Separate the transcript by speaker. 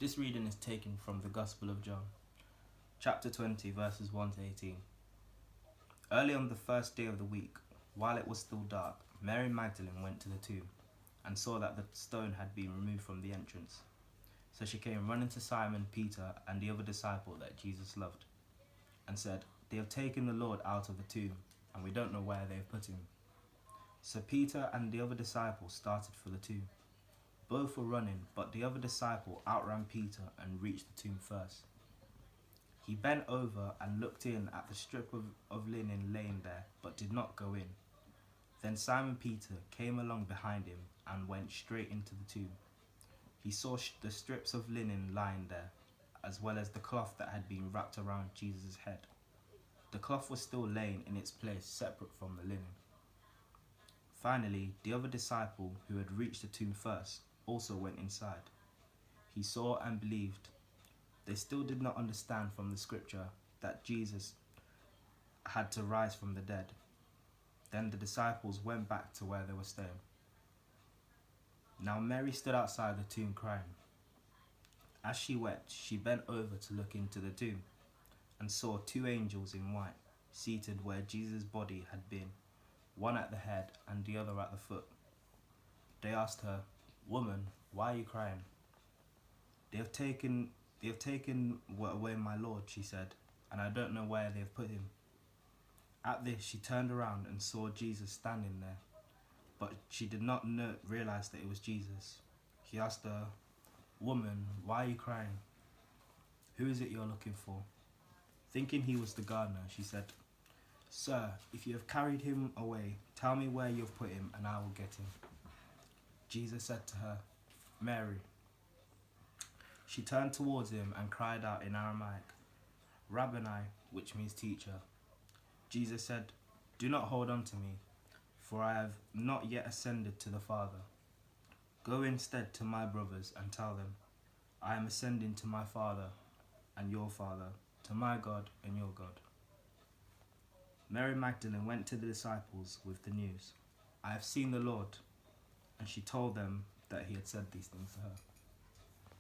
Speaker 1: This reading is taken from the Gospel of John, chapter 20, verses 1 to 18. Early on the first day of the week, while it was still dark, Mary Magdalene went to the tomb and saw that the stone had been removed from the entrance. So she came running to Simon Peter and the other disciple that Jesus loved, and said, "They have taken the Lord out of the tomb, and we don't know where they have put him." So Peter and the other disciple started for the tomb. Both were running, but the other disciple outran Peter and reached the tomb first. He bent over and looked in at the strip of linen laying there, but did not go in. Then Simon Peter came along behind him and went straight into the tomb. He saw the strips of linen lying there, as well as the cloth that had been wrapped around Jesus' head. The cloth was still laying in its place, separate from the linen. Finally, the other disciple, who had reached the tomb first, also went inside. He saw and believed. They still did not understand from the scripture that Jesus had to rise from the dead. Then the disciples went back to where they were staying. Now Mary stood outside the tomb crying. As she wept, she bent over to look into the tomb and saw two angels in white seated where Jesus' body had been, one at the head and the other at the foot. They asked her, "Woman, why are you crying?" They have taken away my Lord," she said, "and I don't know where they have put him." At this, she turned around and saw Jesus standing there, but she did not realize that it was Jesus. He asked her, "Woman, why are you crying? Who is it you're looking for?" Thinking he was the gardener, she said, "Sir, if you have carried him away, tell me where you have put him, and I will get him." Jesus said to her, "Mary." She turned towards him and cried out in Aramaic, "Rabboni," which means teacher. Jesus said, "Do not hold on to me, for I have not yet ascended to the Father. Go instead to my brothers and tell them, I am ascending to my Father and your Father, to my God and your God." Mary Magdalene went to the disciples with the news, "I have seen the Lord," and she told them that he had said these things to her.